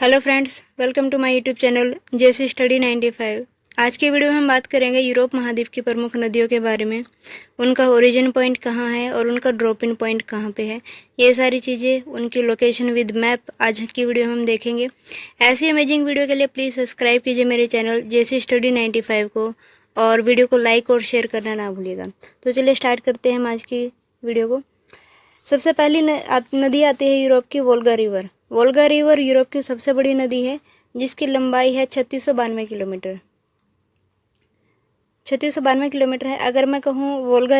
Hello friends, welcome to my YouTube channel JC study 95। आज की video में हम बात करेंगे यूरोप महाद्वीप की प्रमुख नदियों के बारे में। उनका ओरिजिन पॉइंट कहाँ है और उनका ड्रॉप इन पॉइंट कहाँ पे है, ये सारी चीज़ें, उनकी लोकेशन विद मैप आज की वीडियो में हम देखेंगे। ऐसी अमेजिंग वीडियो के लिए प्लीज़ सब्सक्राइब कीजिए मेरे चैनल जेसी स्टडी 95 को और वीडियो को लाइक और शेयर करना ना भूलिएगा। तो चलिए स्टार्ट करते हैं हम आज की वीडियो को। सबसे पहली नदी आती है यूरोप की Volga river. Volga river Europe की सबसे बड़ी नदी है जिसकी लंबाई है 3692 किलोमीटर। 3692 किलोमीटर है। अगर मैं कहूँ वोल्गा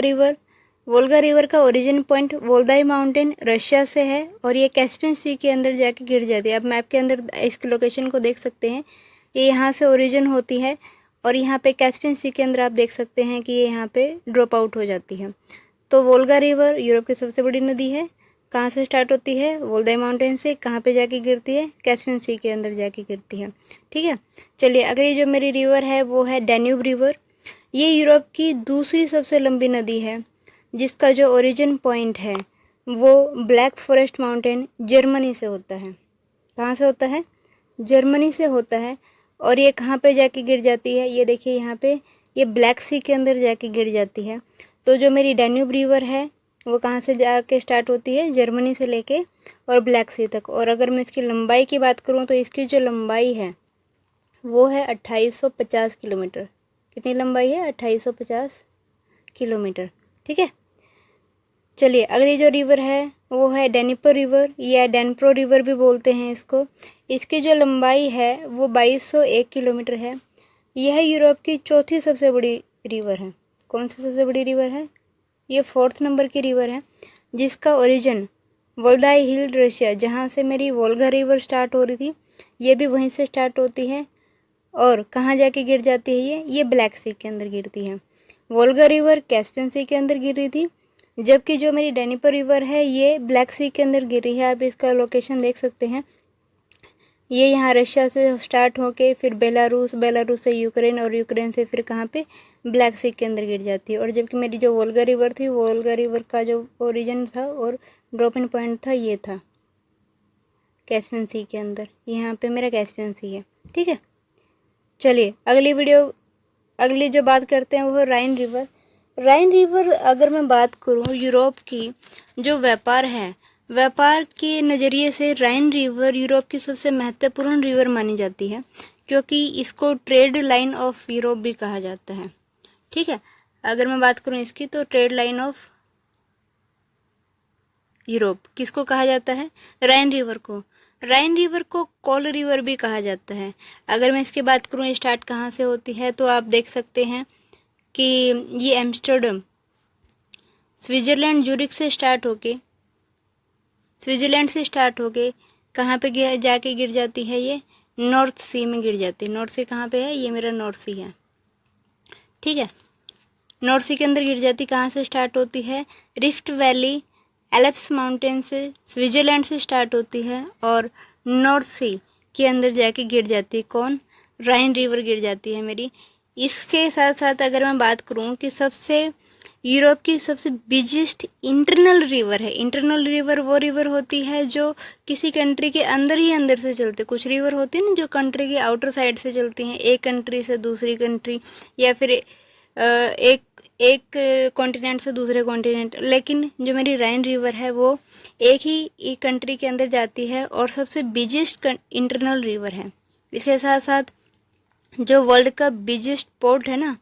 रिवर का ओरिजिन पॉइंट वोल्दाई माउंटेन रशिया से है और ये कैस्पियन सी के अंदर जाके गिर जाती है। आप मैप के अंदर इसकी लोकेशन को देख सकते हैं। ये यहाँ से ओरिजिन होती है और यहाँ पे कैस्पियन सी के अंदर आप देख सकते हैं कि ये यहाँ पे ड्रॉप आउट हो जाती है। तो वोल्गा रिवर यूरोप की सबसे बड़ी नदी है। कहाँ से स्टार्ट होती है? वोल्दाई माउंटेन से। कहाँ पे जाके गिरती है? कैस्पियन सी के अंदर जाके गिरती है। ठीक है, चलिए अगली जो मेरी रिवर है वो है डैन्यूब रिवर। ये यूरोप की दूसरी सबसे लंबी नदी है जिसका जो ओरिजिन पॉइंट है वो ब्लैक फॉरेस्ट माउंटेन जर्मनी से होता है। कहाँ से होता है? जर्मनी से होता है। और ये कहाँ पे जाके गिर जाती है? ये देखिए यहाँ पे, ये ब्लैक सी के अंदर जाके गिर जाती है। तो जो मेरी डैन्यूब रिवर है वो कहाँ से जाके स्टार्ट होती है? जर्मनी से लेके और ब्लैक सी तक। और अगर मैं इसकी लंबाई की बात करूँ तो इसकी जो लंबाई है वो है 2850 किलोमीटर। कितनी लंबाई है? 2850 किलोमीटर। ठीक है, चलिए अगली जो रिवर है वो है डेनिपो रिवर या डेनप्रो रिवर भी बोलते हैं इसको। इसकी जो लंबाई है वो 2201 किलोमीटर है। यह यूरोप की चौथी सबसे बड़ी रिवर है। कौन सी सबसे बड़ी रिवर है? ये 4th नंबर की रिवर है जिसका ओरिजिन वोल्दाई हिल रशिया, जहाँ से मेरी वोल्गा रिवर स्टार्ट हो रही थी, ये भी वहीं से स्टार्ट होती है। और कहाँ जाके गिर जाती है? ये ब्लैक सी के अंदर गिरती है। वोल्गा रिवर कैस्पियन सी के अंदर गिर रही थी, जबकि जो मेरी डेनिपो रिवर है ये ब्लैक सी के अंदर गिर रही है। आप इसका लोकेशन देख सकते हैं। ये यहाँ रशिया से स्टार्ट होके फिर बेलारूस, बेलारूस से यूक्रेन और यूक्रेन से फिर कहाँ पे? ब्लैक सी के अंदर गिर जाती है। और जबकि मेरी जो वोल्गा रिवर थी, वोल्गा रिवर का जो ओरिजिन था और ड्रॉप इन पॉइंट था ये था कैस्पियन सी के अंदर। यहाँ पे मेरा कैस्पियन सी है। ठीक है, चलिए अगली जो बात करते हैं वो है राइन रिवर। राइन रिवर अगर मैं बात करूँ यूरोप की जो व्यापार है, व्यापार के नज़रिए से राइन रिवर यूरोप की सबसे महत्वपूर्ण रिवर मानी जाती है क्योंकि इसको ट्रेड लाइन ऑफ यूरोप भी कहा जाता है। ठीक है, अगर मैं बात करूं इसकी तो ट्रेड लाइन ऑफ यूरोप किसको कहा जाता है? राइन रिवर को। राइन रिवर को कोल रिवर भी कहा जाता है। अगर मैं इसकी बात करूं स्टार्ट कहाँ से होती है तो आप देख सकते हैं कि ये एम्स्टर्डम, स्विट्ज़रलैंड, ज़ूरिख से स्टार्ट होके, स्विट्ज़रलैंड से स्टार्ट होके कहाँ पे जाके गिर जाती है? ये नॉर्थ सी में गिर जाती है। नॉर्थ सी कहाँ पे है? ये मेरा नॉर्थ सी है। ठीक है, नॉर्थ सी के अंदर गिर जाती। कहाँ से स्टार्ट होती है? रिफ्ट वैली, एल्प्स माउंटेन से, स्विट्ज़रलैंड से स्टार्ट होती है और नॉर्थ सी के अंदर जाके गिर जाती है। कौन? राइन रिवर गिर जाती है मेरी। इसके साथ साथ अगर मैं बात करूँ कि यूरोप की सबसे बिगेस्ट इंटरनल रिवर है। इंटरनल रिवर वो रिवर होती है जो किसी कंट्री के अंदर ही अंदर से चलते। कुछ रिवर होती है ना जो कंट्री के आउटर साइड से चलती हैं, एक कंट्री से दूसरी कंट्री या फिर एक कॉन्टिनेंट से दूसरे कॉन्टिनेंट। लेकिन जो मेरी राइन रिवर है वो एक ही कंट्री के अंदर जाती है और सबसे बिगेस्ट इंटरनल रिवर है। इसके साथ साथ जो वर्ल्ड का बिगेस्ट पोर्ट है ना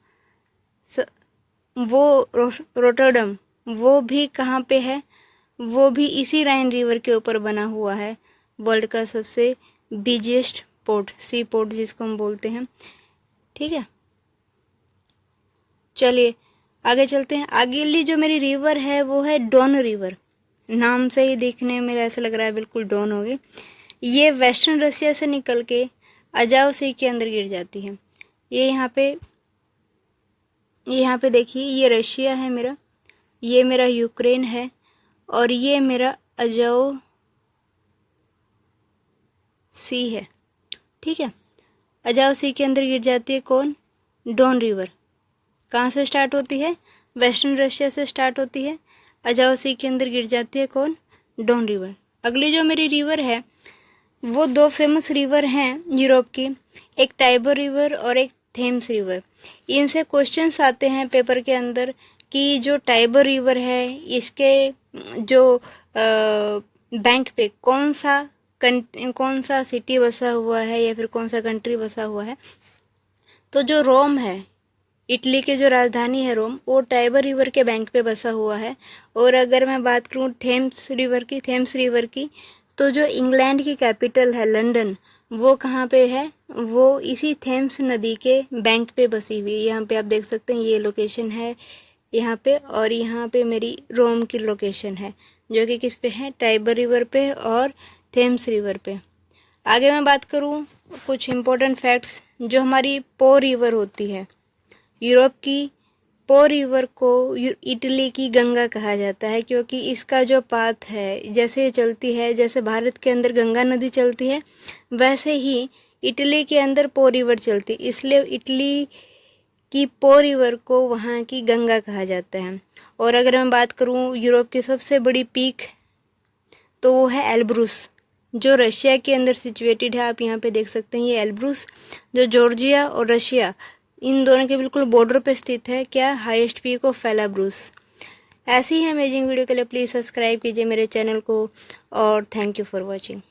वो रोटरडम, वो भी कहाँ पे है? वो भी इसी राइन रिवर के ऊपर बना हुआ है। वर्ल्ड का सबसे बिगेस्ट पोर्ट, सी पोर्ट जिसको हम बोलते हैं। ठीक है, चलिए आगे चलते हैं। अगली जो मेरी रिवर है वो है डॉन रिवर। नाम से ही देखने में ऐसा लग रहा है बिल्कुल डॉन होगी। ये वेस्टर्न रशिया से निकल के अजाव सी के अंदर गिर जाती है। ये यहाँ पे देखिए, ये रशिया है मेरा, ये मेरा यूक्रेन है और ये मेरा अजाव सी है। ठीक है, अजाव सी के अंदर गिर जाती है। कौन? Don river. कहाँ से स्टार्ट होती है? वेस्टर्न रशिया से स्टार्ट होती है। अजाव सी के अंदर गिर जाती है। कौन? Don river. अगली जो मेरी रिवर है वो दो फेमस रिवर हैं यूरोप की, एक टाइबर रिवर और एक थेम्स रिवर। इनसे क्वेश्चंस आते हैं पेपर के अंदर कि जो टाइबर रिवर है इसके जो बैंक पे कौन सा सिटी बसा हुआ है या फिर कौन सा कंट्री बसा हुआ है। तो जो रोम है, इटली के जो राजधानी है रोम, वो टाइबर रिवर के बैंक पे बसा हुआ है। और अगर मैं बात करूँ थेम्स रिवर की, तो जो इंग्लैंड की कैपिटल है लंदन, वो कहाँ पे है, वो इसी थेम्स नदी के बैंक पे बसी हुई है। यहाँ पे आप देख सकते हैं ये लोकेशन है यहाँ पे, और यहाँ पे मेरी रोम की लोकेशन है जो कि किस पे है, टाइबर रिवर पे और थेम्स रिवर पे। आगे मैं बात करूँ कुछ इम्पोर्टेंट फैक्ट्स, जो हमारी पो रिवर होती है यूरोप की, पो रिवर को इटली की गंगा कहा जाता है, क्योंकि इसका जो पाथ है जैसे ये चलती है, जैसे भारत के अंदर गंगा नदी चलती है वैसे ही इटली के अंदर पो रिवर चलती है, इसलिए इटली की पो रिवर को वहाँ की गंगा कहा जाता है। और अगर मैं बात करूँ यूरोप की सबसे बड़ी पीक, तो वो है एल्ब्रूस, जो रशिया के अंदर सिचुएटेड है। आप यहाँ पे देख सकते हैं ये एल्ब्रूस, जो जॉर्जिया और रशिया इन दोनों के बिल्कुल बॉर्डर पे स्थित है। क्या, हाईएस्ट पीक ऑफ एल्ब्रूस। ऐसी ही अमेजिंग वीडियो के लिए प्लीज़ सब्सक्राइब कीजिए मेरे चैनल को, और थैंक यू फॉर वॉचिंग।